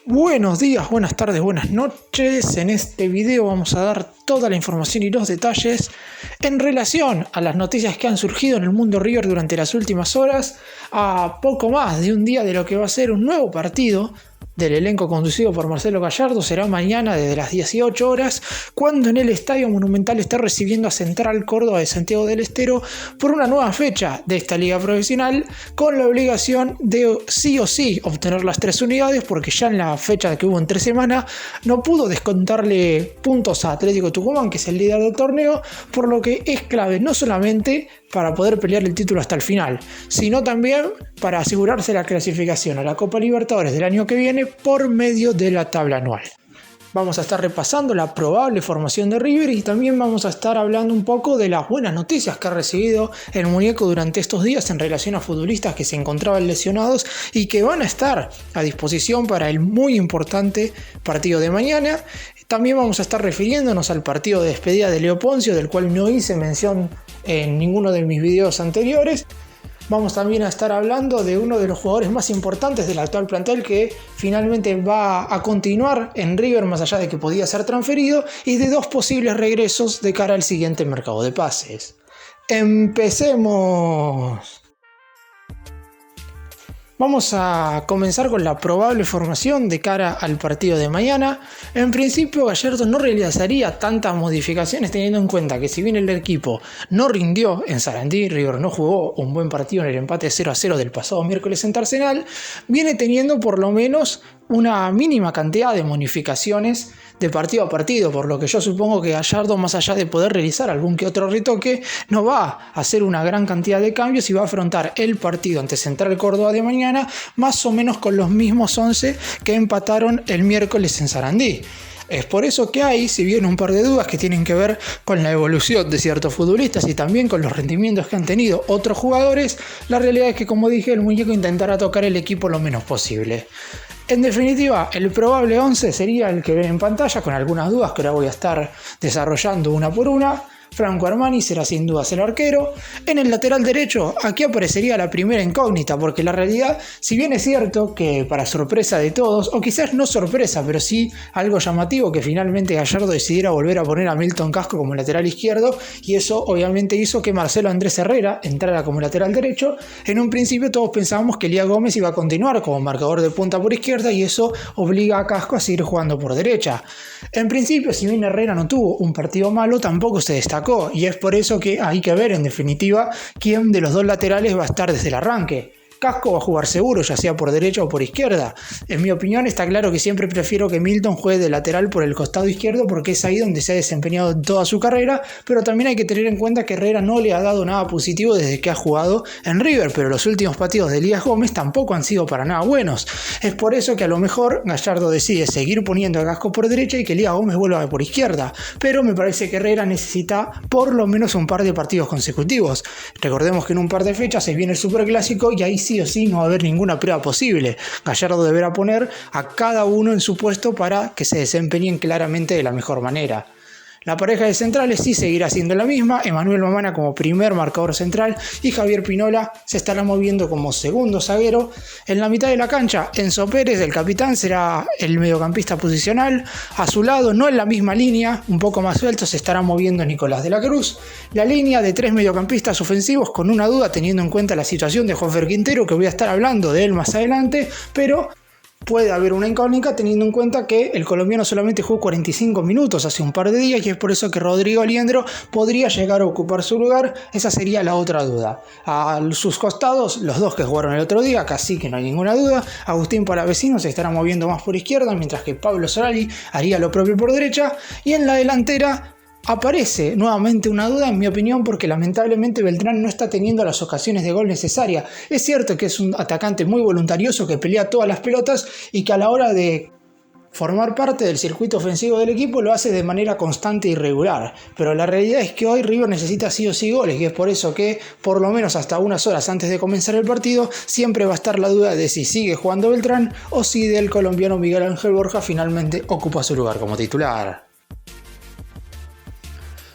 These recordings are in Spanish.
Buenos días, buenas tardes, buenas noches. En este video vamos a dar toda la información y los detalles en relación a las noticias que han surgido en el mundo River durante las últimas horas, a poco más de un día de lo que va a ser un nuevo partido del elenco conducido por Marcelo Gallardo. Será mañana desde las 18 horas, cuando en el Estadio Monumental está recibiendo a Central Córdoba de Santiago del Estero por una nueva fecha de esta liga profesional, con la obligación de sí o sí obtener las 3 unidades, porque ya en la fecha que hubo en 3 semanas no pudo descontarle puntos a Atlético Tucumán, que es el líder del torneo, por lo que es clave no solamente para poder pelear el título hasta el final, sino también para asegurarse la clasificación a la Copa Libertadores del año que viene por medio de la tabla anual. Vamos a estar repasando la probable formación de River y también vamos a estar hablando un poco de las buenas noticias que ha recibido el muñeco durante estos días en relación a futbolistas que se encontraban lesionados y que van a estar a disposición para el muy importante partido de mañana. También vamos a estar refiriéndonos al partido de despedida de Leo Poncio, del cual no hice mención en ninguno de mis videos anteriores. Vamos también a estar hablando de uno de los jugadores más importantes del actual plantel, que finalmente va a continuar en River más allá de que podía ser transferido, y de dos posibles regresos de cara al siguiente mercado de pases. ¡Empecemos! Vamos a comenzar con la probable formación de cara al partido de mañana. En principio, Gallardo no realizaría tantas modificaciones, teniendo en cuenta que si bien el equipo no rindió en Sarandí, River no jugó un buen partido en el empate 0-0 del pasado miércoles en Arsenal, viene teniendo por lo menos una mínima cantidad de modificaciones de partido a partido, por lo que yo supongo que Gallardo, más allá de poder realizar algún que otro retoque, no va a hacer una gran cantidad de cambios y va a afrontar el partido ante Central Córdoba de mañana más o menos con los mismos 11 que empataron el miércoles en Sarandí. Es por eso que hay, si bien un par de dudas que tienen que ver con la evolución de ciertos futbolistas y también con los rendimientos que han tenido otros jugadores, la realidad es que, como dije, el muñeco intentará tocar el equipo lo menos posible. En definitiva, el probable 11 sería el que ven en pantalla, con algunas dudas que ahora voy a estar desarrollando una por una. Franco Armani será sin dudas el arquero. En el lateral derecho, aquí aparecería la primera incógnita, porque la realidad, si bien es cierto que para sorpresa de todos, o quizás no sorpresa, pero sí algo llamativo, que finalmente Gallardo decidiera volver a poner a Milton Casco como lateral izquierdo, y eso obviamente hizo que Marcelo Andrés Herrera entrara como lateral derecho. En un principio todos pensábamos que Elías Gómez iba a continuar como marcador de punta por izquierda, y eso obliga a Casco a seguir jugando por derecha. En principio, si bien Herrera no tuvo un partido malo, tampoco se destacó, y es por eso que hay que ver en definitiva quién de los dos laterales va a estar desde el arranque. Casco va a jugar seguro, ya sea por derecha o por izquierda. En mi opinión está claro que siempre prefiero que Milton juegue de lateral por el costado izquierdo, porque es ahí donde se ha desempeñado toda su carrera, pero también hay que tener en cuenta que Herrera no le ha dado nada positivo desde que ha jugado en River, pero los últimos partidos de Elías Gómez tampoco han sido para nada buenos. Es por eso que a lo mejor Gallardo decide seguir poniendo a Casco por derecha y que Elías Gómez vuelva por izquierda, pero me parece que Herrera necesita por lo menos un par de partidos consecutivos. Recordemos que en un par de fechas se viene el Superclásico y ahí sí o sí no va a haber ninguna prueba posible. Gallardo deberá poner a cada uno en su puesto para que se desempeñen claramente de la mejor manera. La pareja de centrales sí seguirá siendo la misma, Emanuel Mamana como primer marcador central y Javier Pinola se estará moviendo como segundo zaguero. En la mitad de la cancha, Enzo Pérez, el capitán, será el mediocampista posicional. A su lado, no en la misma línea, un poco más suelto, se estará moviendo Nicolás de la Cruz. La línea de 3 mediocampistas ofensivos, con una duda teniendo en cuenta la situación de Juanfer Quintero, que voy a estar hablando de él más adelante, pero puede haber una incógnita teniendo en cuenta que el colombiano solamente jugó 45 minutos hace un par de días, y es por eso que Rodrigo Aliendro podría llegar a ocupar su lugar. Esa sería la otra duda. A sus costados, los dos que jugaron el otro día, casi que no hay ninguna duda. Agustín Palavecino se estará moviendo más por izquierda, mientras que Pablo Solari haría lo propio por derecha. Y en la delantera aparece nuevamente una duda, en mi opinión, porque lamentablemente Beltrán no está teniendo las ocasiones de gol necesarias. Es cierto que es un atacante muy voluntarioso, que pelea todas las pelotas y que a la hora de formar parte del circuito ofensivo del equipo lo hace de manera constante y regular, pero la realidad es que hoy River necesita sí o sí goles, y es por eso que por lo menos hasta unas horas antes de comenzar el partido siempre va a estar la duda de si sigue jugando Beltrán o si del colombiano Miguel Ángel Borja finalmente ocupa su lugar como titular.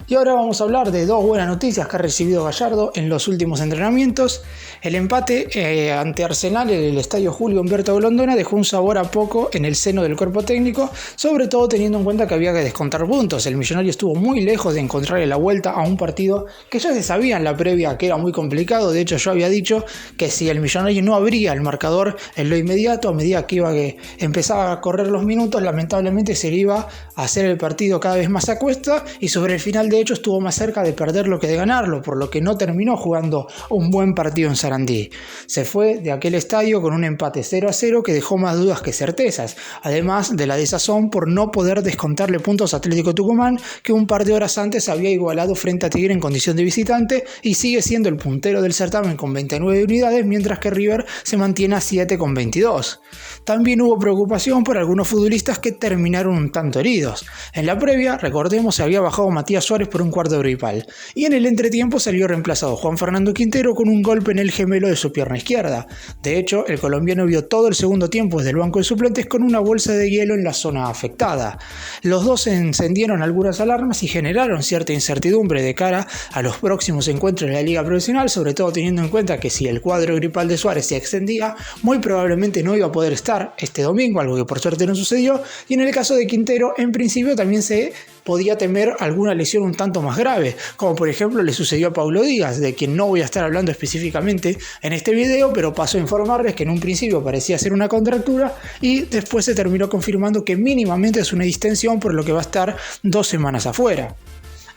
Y ahora vamos a hablar de dos buenas noticias que ha recibido Gallardo en los últimos entrenamientos. El empate ante Arsenal en el estadio Julio Humberto Grondona dejó un sabor a poco en el seno del cuerpo técnico, sobre todo teniendo en cuenta que había que descontar puntos. El Millonario estuvo muy lejos de encontrarle la vuelta a un partido que ya se sabía en la previa que era muy complicado. De hecho, yo había dicho que si el Millonario no abría el marcador en lo inmediato, a medida que empezaba a correr los minutos, lamentablemente se le iba a hacer el partido cada vez más a cuesta, y sobre el final de hecho estuvo más cerca de perderlo que de ganarlo, por lo que no terminó jugando un buen partido en Sarandí. Se fue de aquel estadio con un empate 0-0 que dejó más dudas que certezas, además de la desazón por no poder descontarle puntos a Atlético Tucumán, que un par de horas antes había igualado frente a Tigre en condición de visitante y sigue siendo el puntero del certamen con 29 unidades, mientras que River se mantiene a 7 con 22. También hubo preocupación por algunos futbolistas que terminaron un tanto heridos. En la previa, recordemos, se había bajado Matías Suárez por un cuarto gripal, y en el entretiempo salió reemplazado Juan Fernando Quintero con un golpe en el gemelo de su pierna izquierda. De hecho, el colombiano vio todo el segundo tiempo desde el banco de suplentes con una bolsa de hielo en la zona afectada. Los dos encendieron algunas alarmas y generaron cierta incertidumbre de cara a los próximos encuentros de la Liga Profesional, sobre todo teniendo en cuenta que si el cuadro gripal de Suárez se extendía, muy probablemente no iba a poder estar este domingo, algo que por suerte no sucedió, y en el caso de Quintero, en principio también se podía temer alguna lesión un tanto más grave, como por ejemplo le sucedió a Paulo Díaz, de quien no voy a estar hablando específicamente en este video, pero paso a informarles que en un principio parecía ser una contractura y después se terminó confirmando que mínimamente es una distensión, por lo que va a estar 2 semanas afuera.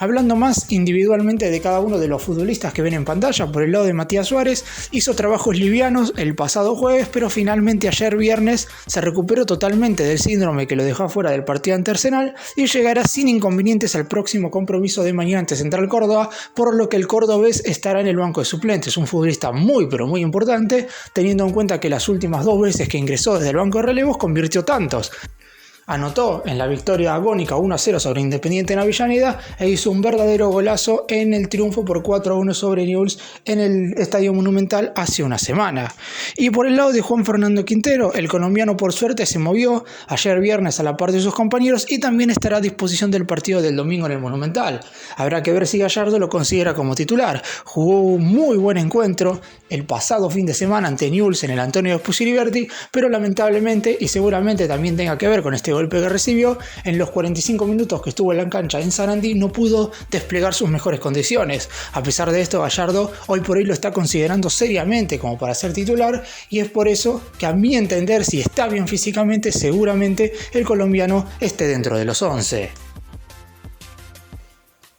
Hablando más individualmente de cada uno de los futbolistas que ven en pantalla, por el lado de Matías Suárez, hizo trabajos livianos el pasado jueves, pero finalmente ayer viernes se recuperó totalmente del síndrome que lo dejó afuera del partido ante Arsenal y llegará sin inconvenientes al próximo compromiso de mañana ante Central Córdoba, por lo que el cordobés estará en el banco de suplentes. Un futbolista muy pero muy importante, teniendo en cuenta que las últimas 2 veces que ingresó desde el banco de relevos convirtió tantos. Anotó en la victoria agónica 1-0 sobre Independiente en Avellaneda e hizo un verdadero golazo en el triunfo por 4-1 sobre Newell's en el Estadio Monumental hace una semana. Y por el lado de Juan Fernando Quintero, el colombiano por suerte se movió ayer viernes a la par de sus compañeros y también estará a disposición del partido del domingo en el Monumental. Habrá que ver si Gallardo lo considera como titular. Jugó un muy buen encuentro el pasado fin de semana ante Newell's en el Antonio Vespucci Liberty, pero lamentablemente, y seguramente también tenga que ver con este golpe que recibió, en los 45 minutos que estuvo en la cancha en Sarandí no pudo desplegar sus mejores condiciones. A pesar de esto, Gallardo hoy por hoy lo está considerando seriamente como para ser titular, y es por eso que, a mi entender, si está bien físicamente, seguramente el colombiano esté dentro de los 11.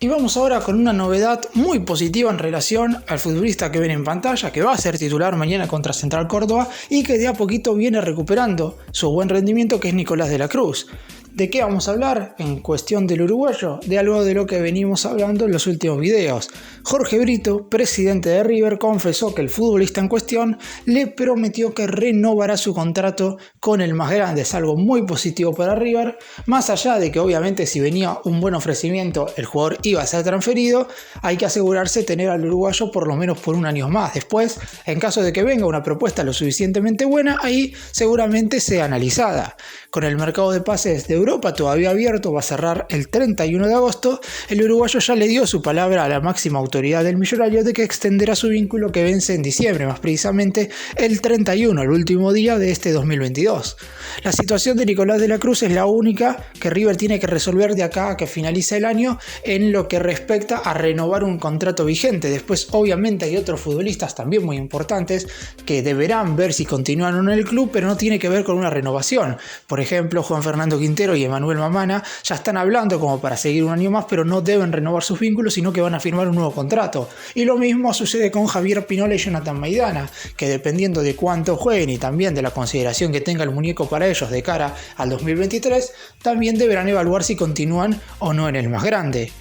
Y vamos ahora con una novedad muy positiva en relación al futbolista que ven en pantalla, que va a ser titular mañana contra Central Córdoba y que de a poquito viene recuperando su buen rendimiento, que es Nicolás de la Cruz. ¿De qué vamos a hablar en cuestión del uruguayo? De algo de lo que venimos hablando en los últimos videos. Jorge Brito, presidente de River, confesó que el futbolista en cuestión le prometió que renovará su contrato con el más grande. Es algo muy positivo para River, más allá de que obviamente si venía un buen ofrecimiento el jugador iba a ser transferido. Hay que asegurarse de tener al uruguayo por lo menos por un año más. Después, en caso de que venga una propuesta lo suficientemente buena, ahí seguramente sea analizada. Con el mercado de pases de Europa todavía abierto, va a cerrar el 31 de agosto, el uruguayo ya le dio su palabra a la máxima autoridad del Millonario de que extenderá su vínculo, que vence en diciembre, más precisamente el 31, el último día de este 2022. La situación de Nicolás de la Cruz es la única que River tiene que resolver de acá a que finalice el año en lo que respecta a renovar un contrato vigente. Después obviamente hay otros futbolistas también muy importantes que deberán ver si continúan o no en el club, pero no tiene que ver con una renovación. Por ejemplo, Juan Fernando Quintero y Emanuel Mamana ya están hablando como para seguir un año más, pero no deben renovar sus vínculos, sino que van a firmar un nuevo contrato. Y lo mismo sucede con Javier Pinola y Jonathan Maidana, que dependiendo de cuánto jueguen y también de la consideración que tenga el muñeco para ellos de cara al 2023, también deberán evaluar si continúan o no en el más grande.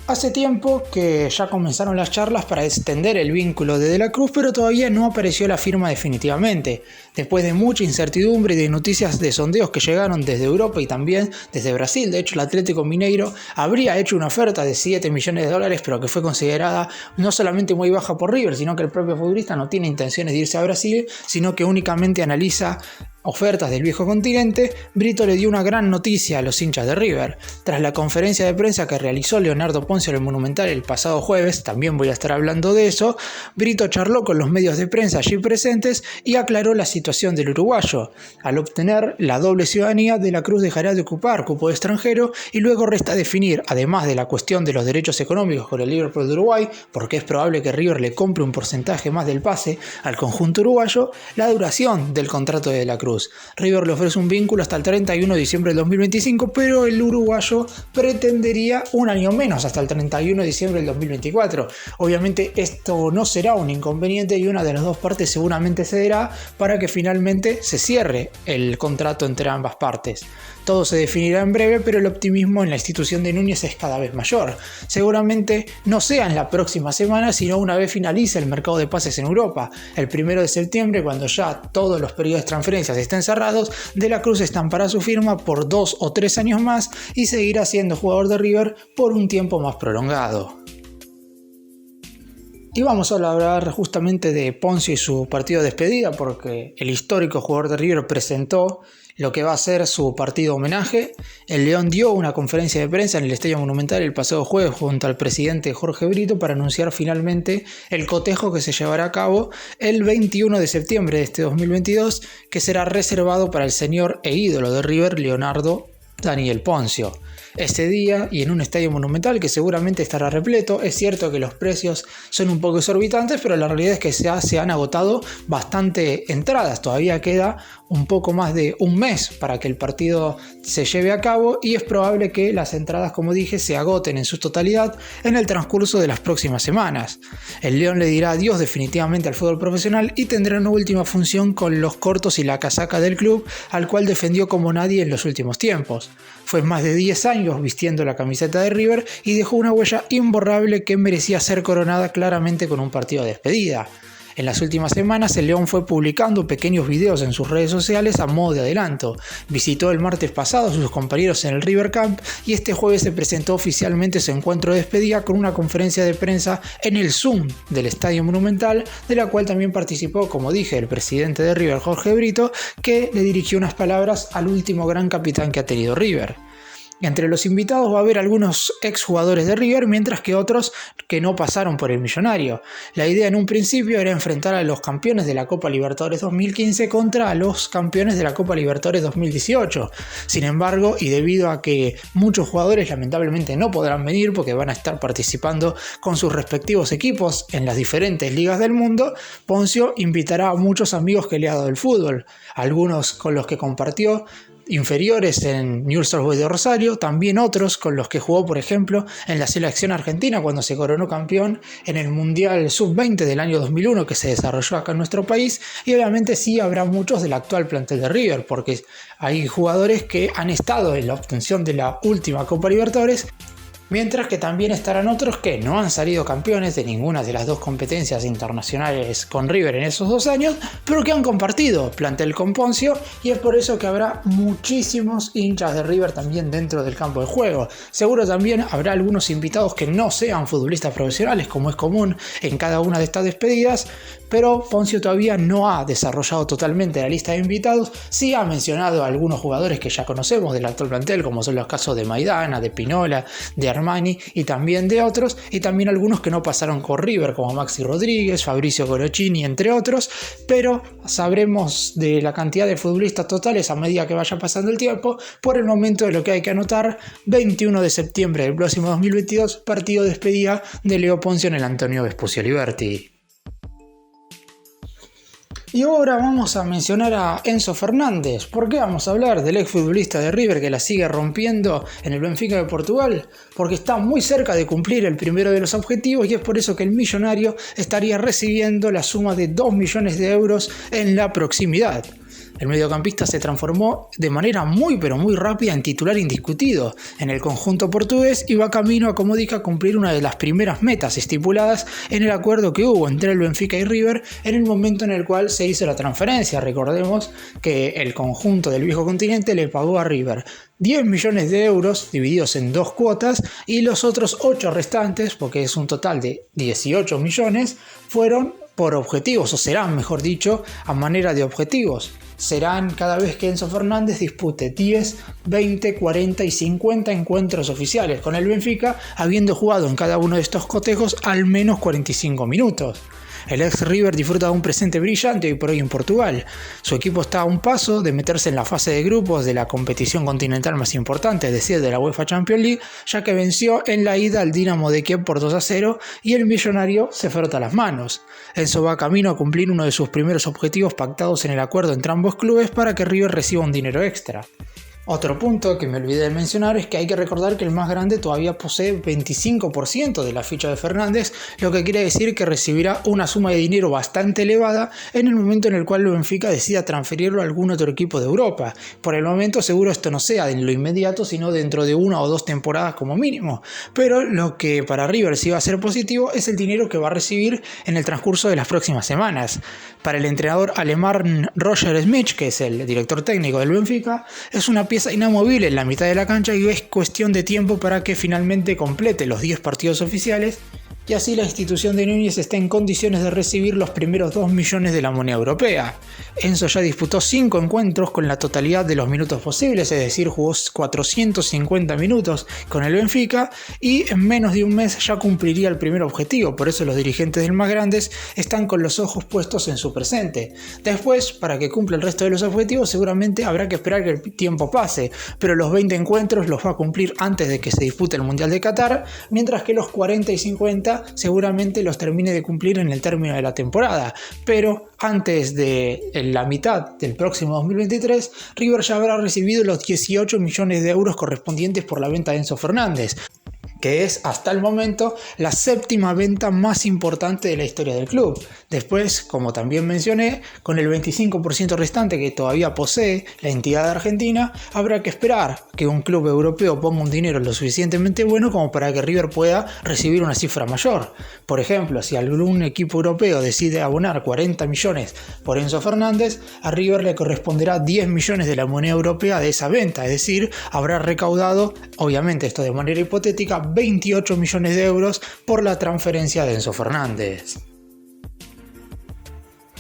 Hace tiempo que ya comenzaron las charlas para extender el vínculo de la Cruz, pero todavía no apareció la firma definitivamente. Después de mucha incertidumbre y de noticias de sondeos que llegaron desde Europa y también desde Brasil, de hecho el Atlético Mineiro habría hecho una oferta de $7 millones, pero que fue considerada no solamente muy baja por River, sino que el propio futbolista no tiene intenciones de irse a Brasil, sino que únicamente analiza ofertas del viejo continente, Brito le dio una gran noticia a los hinchas de River. Tras la conferencia de prensa que realizó Leonardo Poncio en el Monumental el pasado jueves, también voy a estar hablando de eso, Brito charló con los medios de prensa allí presentes y aclaró la situación del uruguayo. Al obtener la doble ciudadanía, De la Cruz dejará de ocupar cupo de extranjero y luego resta definir, además de la cuestión de los derechos económicos con el Liverpool de Uruguay, porque es probable que River le compre un porcentaje más del pase al conjunto uruguayo, la duración del contrato de De la Cruz. River le ofrece un vínculo hasta el 31 de diciembre del 2025, pero el uruguayo pretendería un año menos, hasta el 31 de diciembre del 2024. Obviamente esto no será un inconveniente y una de las dos partes seguramente cederá para que finalmente se cierre el contrato entre ambas partes. Todo se definirá en breve, pero el optimismo en la institución de Núñez es cada vez mayor. Seguramente no sea en la próxima semana, sino una vez finalice el mercado de pases en Europa. El 1 de septiembre, cuando ya todos los periodos de transferencias estén cerrados, De la Cruz estampará su firma por 2 o 3 años más y seguirá siendo jugador de River por un tiempo más prolongado. Y vamos a hablar justamente de Poncio y su partido de despedida, porque el histórico jugador de River presentó lo que va a ser su partido homenaje. El León dio una conferencia de prensa en el Estadio Monumental el pasado jueves junto al presidente Jorge Brito para anunciar finalmente el cotejo que se llevará a cabo el 21 de septiembre de este 2022, que será reservado para el señor e ídolo de River, Leonardo Daniel Poncio. Este día y en un estadio monumental que seguramente estará repleto. Es cierto que los precios son un poco exorbitantes, pero la realidad es que se han agotado bastante entradas. Todavía queda un poco más de un mes para que el partido se lleve a cabo y es probable que las entradas, como dije, se agoten en su totalidad en el transcurso de las próximas semanas. El León le dirá adiós definitivamente al fútbol profesional y tendrá una última función con los cortos y la casaca del club, al cual defendió como nadie en los últimos tiempos. Fue más de 10 años vistiendo la camiseta de River y dejó una huella imborrable que merecía ser coronada claramente con un partido de despedida. En las últimas semanas el León fue publicando pequeños videos en sus redes sociales a modo de adelanto. Visitó el martes pasado a sus compañeros en el River Camp y este jueves se presentó oficialmente su encuentro de despedida con una conferencia de prensa en el Zoom del Estadio Monumental, de la cual también participó, como dije, el presidente de River, Jorge Brito, que le dirigió unas palabras al último gran capitán que ha tenido River. Entre los invitados va a haber algunos exjugadores de River, mientras que otros que no pasaron por el millonario. La idea en un principio era enfrentar a los campeones de la Copa Libertadores 2015 contra los campeones de la Copa Libertadores 2018. Sin embargo, y debido a que muchos jugadores lamentablemente no podrán venir porque van a estar participando con sus respectivos equipos en las diferentes ligas del mundo, Poncio invitará a muchos amigos que le ha dado el fútbol, algunos con los que compartió inferiores en Newell's Old Boys de Rosario, también otros con los que jugó, por ejemplo, en la selección argentina cuando se coronó campeón en el Mundial Sub-20 del año 2001 que se desarrolló acá en nuestro país, y obviamente sí habrá muchos del actual plantel de River, porque hay jugadores que han estado en la obtención de la última Copa Libertadores, mientras que también estarán otros que no han salido campeones de ninguna de las dos competencias internacionales con River en esos 2 años, pero que han compartido plantel con Poncio, y es por eso que habrá muchísimos hinchas de River también dentro del campo de juego. Seguro también habrá algunos invitados que no sean futbolistas profesionales, como es común en cada una de estas despedidas, pero Poncio todavía no ha desarrollado totalmente la lista de invitados. Sí ha mencionado a algunos jugadores que ya conocemos del actual plantel, como son los casos de Maidana, de Pinola, de Armani y también de otros, y también algunos que no pasaron por River, como Maxi Rodríguez, Fabricio Corocini, entre otros, pero sabremos de la cantidad de futbolistas totales a medida que vaya pasando el tiempo. Por el momento, de lo que hay que anotar: 21 de septiembre del próximo 2022, partido de despedida de Leo Poncio en el Antonio Vespucio Liberty. Y ahora vamos a mencionar a Enzo Fernández. ¿Por qué vamos a hablar del exfutbolista de River que la sigue rompiendo en el Benfica de Portugal? Porque está muy cerca de cumplir el primero de los objetivos, y es por eso que el millonario estaría recibiendo la suma de 2 millones de euros en la proximidad. El mediocampista se transformó de manera muy pero muy rápida en titular indiscutido en el conjunto portugués y va camino a, como dije, a cumplir una de las primeras metas estipuladas en el acuerdo que hubo entre el Benfica y River en el momento en el cual se hizo la transferencia. Recordemos que el conjunto del viejo continente le pagó a River 10 millones de euros divididos en 2 cuotas, y los otros 8 restantes, porque es un total de 18 millones, fueron por objetivos, o serán, mejor dicho, a manera de objetivos. Serán cada vez que Enzo Fernández dispute 10, 20, 40 y 50 encuentros oficiales con el Benfica, habiendo jugado en cada uno de estos cotejos al menos 45 minutos. El ex River disfruta de un presente brillante hoy por hoy en Portugal. Su equipo está a un paso de meterse en la fase de grupos de la competición continental más importante, es decir, de la UEFA Champions League, ya que venció en la ida al Dinamo de Kiev por 2-0 y el millonario se frota las manos. Enzo va camino a cumplir uno de sus primeros objetivos pactados en el acuerdo entre ambos clubes para que River reciba un dinero extra. Otro punto que me olvidé de mencionar es que hay que recordar que el más grande todavía posee 25% de la ficha de Fernández, lo que quiere decir que recibirá una suma de dinero bastante elevada en el momento en el cual el Benfica decida transferirlo a algún otro equipo de Europa. Por el momento seguro esto no sea en lo inmediato, sino dentro de 1 o 2 temporadas como mínimo, pero lo que para River sí va a ser positivo es el dinero que va a recibir en el transcurso de las próximas semanas. Para el entrenador alemán Roger Schmidt, que es el director técnico del Benfica, es una pieza inamovible en la mitad de la cancha y es cuestión de tiempo para que finalmente complete los 10 partidos oficiales y así la institución de Núñez esté en condiciones de recibir los primeros 2 millones de la moneda europea. Enzo ya disputó 5 encuentros con la totalidad de los minutos posibles, es decir, jugó 450 minutos con el Benfica y en menos de un mes ya cumpliría el primer objetivo, por eso los dirigentes del más grandes están con los ojos puestos en su presente. Después, para que cumpla el resto de los objetivos, seguramente habrá que esperar que el tiempo pase, pero los 20 encuentros los va a cumplir antes de que se dispute el Mundial de Qatar, mientras que los 40 y 50 seguramente los termine de cumplir en el término de la temporada, pero antes de la mitad del próximo 2023, River ya habrá recibido los 18 millones de euros correspondientes por la venta de Enzo Fernández, que es hasta el momento la 7ª venta más importante de la historia del club. Después, como también mencioné, con el 25% restante que todavía posee la entidad argentina, habrá que esperar que un club europeo ponga un dinero lo suficientemente bueno como para que River pueda recibir una cifra mayor. Por ejemplo, si algún equipo europeo decide abonar 40 millones por Enzo Fernández, a River le corresponderá 10 millones de la moneda europea de esa venta, es decir, habrá recaudado, obviamente esto de manera hipotética, 28 millones de euros por la transferencia de Enzo Fernández.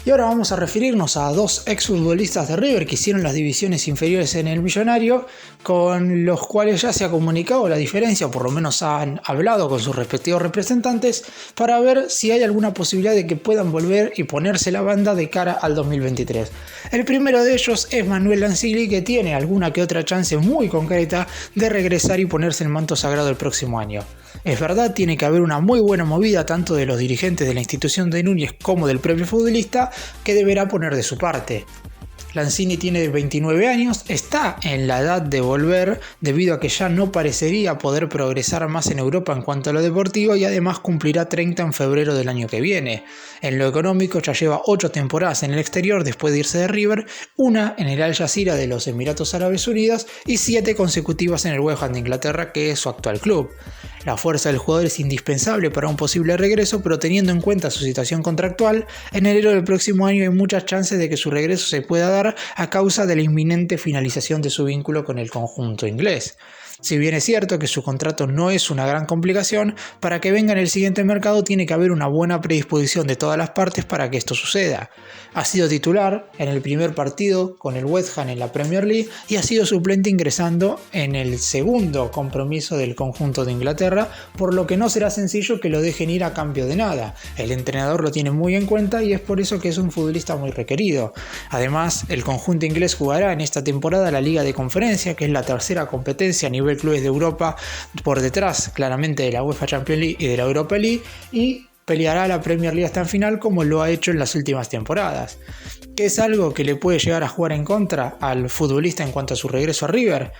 Y ahora vamos a referirnos a 2 exfutbolistas de River que hicieron las divisiones inferiores en el Millonario, con los cuales ya se ha comunicado la diferencia, o por lo menos han hablado con sus respectivos representantes, para ver si hay alguna posibilidad de que puedan volver y ponerse la banda de cara al 2023. El primero de ellos es Manuel Lanzilli, que tiene alguna que otra chance muy concreta de regresar y ponerse el manto sagrado el próximo año. Es verdad, tiene que haber una muy buena movida tanto de los dirigentes de la institución de Núñez como del propio futbolista, que deberá poner de su parte. Lanzini tiene 29 años, está en la edad de volver debido a que ya no parecería poder progresar más en Europa en cuanto a lo deportivo y además cumplirá 30 en febrero del año que viene. En lo económico ya lleva 8 temporadas en el exterior después de irse de River, una en el Al Jazeera de los Emiratos Árabes Unidos y 7 consecutivas en el West Ham de Inglaterra, que es su actual club. La fuerza del jugador es indispensable para un posible regreso, pero teniendo en cuenta su situación contractual, en enero del próximo año hay muchas chances de que su regreso se pueda dar a causa de la inminente finalización de su vínculo con el conjunto inglés. Si bien es cierto que su contrato no es una gran complicación, para que venga en el siguiente mercado tiene que haber una buena predisposición de todas las partes para que esto suceda. Ha sido titular en el primer partido con el West Ham en la Premier League y ha sido suplente ingresando en el segundo compromiso del conjunto de Inglaterra, por lo que no será sencillo que lo dejen ir a cambio de nada. El entrenador lo tiene muy en cuenta y es por eso que es un futbolista muy requerido. Además, el conjunto inglés jugará en esta temporada la Liga de Conferencia, que es la tercera competencia a nivel clubes de Europa, por detrás claramente de la UEFA Champions League y de la Europa League, y peleará la Premier League hasta el final como lo ha hecho en las últimas temporadas. ¿Qué es algo que le puede llegar a jugar en contra al futbolista en cuanto a su regreso a River?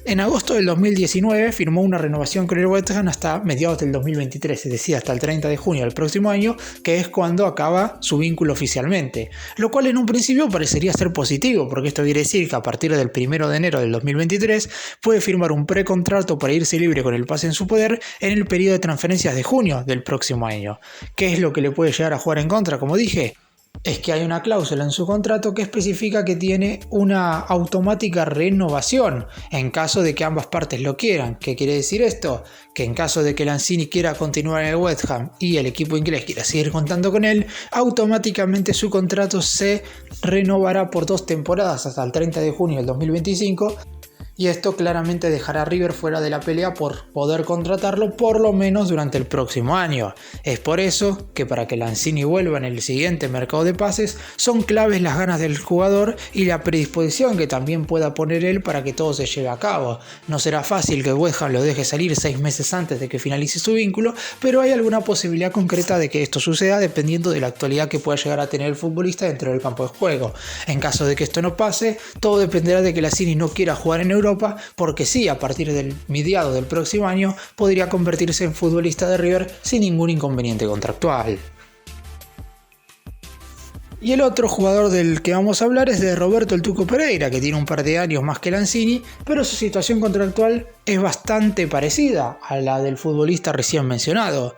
En agosto del 2019 firmó una renovación con el West Ham hasta mediados del 2023, es decir, hasta el 30 de junio del próximo año, que es cuando acaba su vínculo oficialmente, lo cual en un principio parecería ser positivo, porque esto quiere decir que a partir del 1 de enero del 2023 puede firmar un precontrato para irse libre con el pase en su poder en el periodo de transferencias de junio del próximo año. ¿Qué es lo que le puede llegar a jugar en contra? Como dije, es que hay una cláusula en su contrato que especifica que tiene una automática renovación en caso de que ambas partes lo quieran. ¿Qué quiere decir esto? Que en caso de que Lanzini quiera continuar en el West Ham y el equipo inglés quiera seguir contando con él, automáticamente su contrato se renovará por 2 temporadas hasta el 30 de junio del 2025. Y esto claramente dejará a River fuera de la pelea por poder contratarlo por lo menos durante el próximo año. Es por eso que para que Lanzini vuelva en el siguiente mercado de pases son claves las ganas del jugador y la predisposición que también pueda poner él para que todo se lleve a cabo. No será fácil que West Ham lo deje salir 6 meses antes de que finalice su vínculo, pero hay alguna posibilidad concreta de que esto suceda dependiendo de la actualidad que pueda llegar a tener el futbolista dentro del campo de juego. En caso de que esto no pase, todo dependerá de que Lanzini no quiera jugar en Europa, porque sí, a partir del mediado del próximo año podría convertirse en futbolista de River sin ningún inconveniente contractual. Y el otro jugador del que vamos a hablar es de Roberto el Tuco Pereira, que tiene un par de años más que Lanzini, pero su situación contractual es bastante parecida a la del futbolista recién mencionado.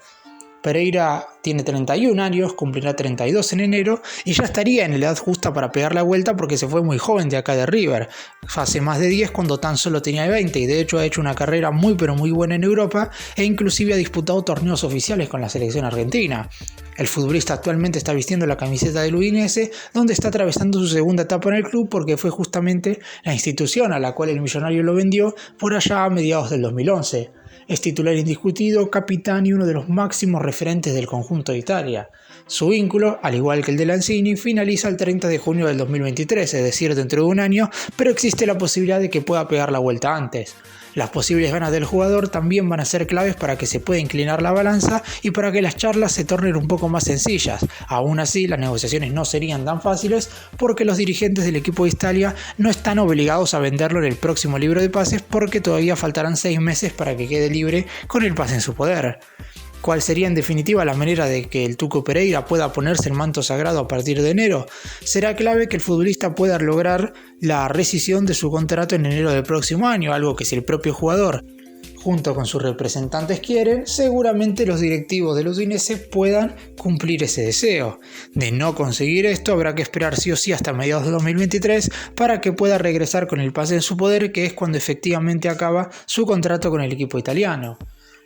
Pereira tiene 31 años, cumplirá 32 en enero y ya estaría en la edad justa para pegar la vuelta porque se fue muy joven de acá de River. Hace más de 10 cuando tan solo tenía 20 y de hecho ha hecho una carrera muy pero muy buena en Europa e inclusive ha disputado torneos oficiales con la selección argentina. El futbolista actualmente está vistiendo la camiseta del Udinese, donde está atravesando su segunda etapa en el club porque fue justamente la institución a la cual el millonario lo vendió por allá a mediados del 2011. Es titular indiscutido, capitán y uno de los máximos referentes del conjunto de Italia. Su vínculo, al igual que el de Lanzini, finaliza el 30 de junio del 2023, es decir, dentro de un año, pero existe la posibilidad de que pueda pegar la vuelta antes. Las posibles ganas del jugador también van a ser claves para que se pueda inclinar la balanza y para que las charlas se tornen un poco más sencillas. Aún así, las negociaciones no serían tan fáciles porque los dirigentes del equipo de Italia no están obligados a venderlo en el próximo libro de pases porque todavía faltarán 6 meses para que quede libre con el pase en su poder. ¿Cuál sería en definitiva la manera de que el Tuco Pereira pueda ponerse el manto sagrado a partir de enero? Será clave que el futbolista pueda lograr la rescisión de su contrato en enero del próximo año, algo que si el propio jugador junto con sus representantes quieren, seguramente los directivos del Udinese puedan cumplir ese deseo. De no conseguir esto, habrá que esperar sí o sí hasta mediados de 2023 para que pueda regresar con el pase en su poder, que es cuando efectivamente acaba su contrato con el equipo italiano.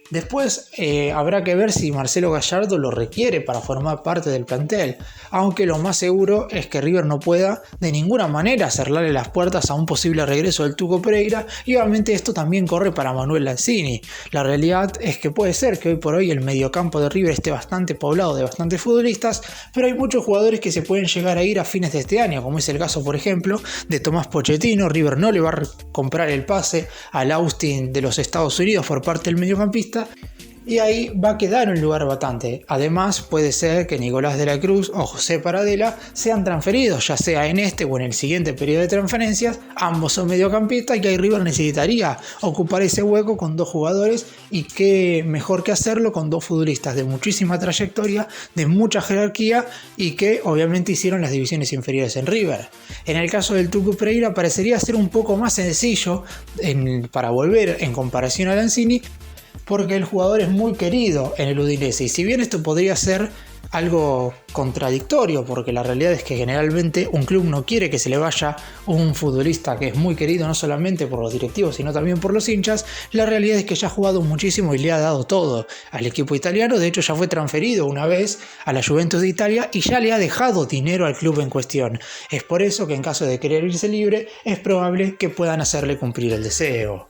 Después habrá que ver si Marcelo Gallardo lo requiere para formar parte del plantel, aunque lo más seguro es que River no pueda de ninguna manera cerrarle las puertas a un posible regreso del Tuco Pereira y obviamente esto también corre para Manuel Lanzini. La realidad es que puede ser que hoy por hoy el mediocampo de River esté bastante poblado de bastantes futbolistas, pero hay muchos jugadores que se pueden llegar a ir a fines de este año, como es el caso por ejemplo de Tomás Pochettino. River no le va a comprar el pase al Austin de los Estados Unidos por parte del mediocampista, y ahí va a quedar un lugar vacante. Además, puede ser que Nicolás de la Cruz o José Paradela sean transferidos, ya sea en este o en el siguiente periodo de transferencias. Ambos son mediocampistas y ahí River necesitaría ocupar ese hueco con 2 jugadores, y qué mejor que hacerlo con 2 futbolistas de muchísima trayectoria, de mucha jerarquía y que obviamente hicieron las divisiones inferiores en River. En el caso del Tuco Pereira parecería ser un poco más sencillo para volver en comparación a Lanzini, porque el jugador es muy querido en el Udinese, y si bien esto podría ser algo contradictorio, porque la realidad es que generalmente un club no quiere que se le vaya un futbolista que es muy querido no solamente por los directivos sino también por los hinchas, la realidad es que ya ha jugado muchísimo y le ha dado todo al equipo italiano. De hecho, ya fue transferido una vez a la Juventus de Italia y ya le ha dejado dinero al club en cuestión. Es por eso que en caso de querer irse libre es probable que puedan hacerle cumplir el deseo.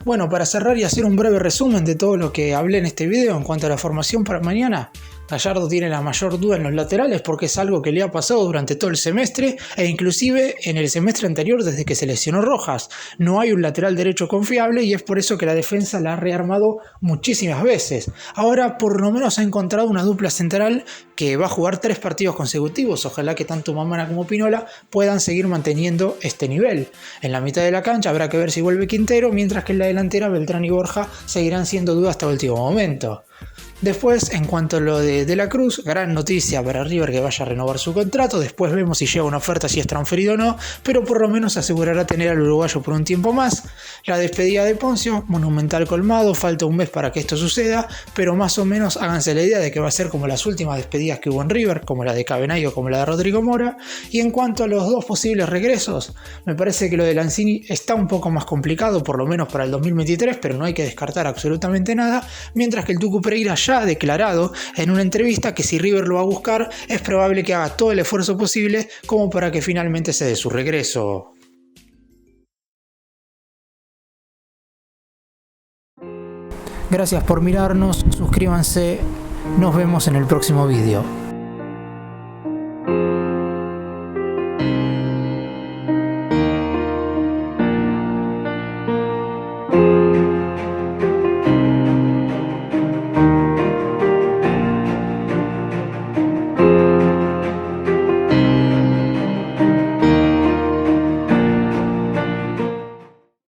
Bueno, para cerrar y hacer un breve resumen de todo lo que hablé en este video en cuanto a la formación para mañana, Gallardo tiene la mayor duda en los laterales porque es algo que le ha pasado durante todo el semestre e inclusive en el semestre anterior desde que se lesionó Rojas. No hay un lateral derecho confiable y es por eso que la defensa la ha rearmado muchísimas veces. Ahora por lo menos ha encontrado una dupla central que va a jugar 3 partidos consecutivos. Ojalá que tanto Mamana como Pinola puedan seguir manteniendo este nivel. En la mitad de la cancha habrá que ver si vuelve Quintero, mientras que en la delantera Beltrán y Borja seguirán siendo dudas hasta el último momento. Después, en cuanto a lo de la Cruz, gran noticia para River que vaya a renovar su contrato. Después vemos si llega una oferta, si es transferido o no, pero por lo menos asegurará tener al uruguayo por un tiempo más. La despedida de Poncio, monumental colmado, falta un mes para que esto suceda, pero más o menos háganse la idea de que va a ser como las últimas despedidas que hubo en River, como la de Cabenay o como la de Rodrigo Mora. Y en cuanto a los dos posibles regresos, me parece que lo de Lanzini está un poco más complicado, por lo menos para el 2023, pero no hay que descartar absolutamente nada, mientras que el Tucu Pereira ya ha declarado en una entrevista que si River lo va a buscar, es probable que haga todo el esfuerzo posible como para que finalmente se dé su regreso. Gracias por mirarnos, suscríbanse, nos vemos en el próximo vídeo.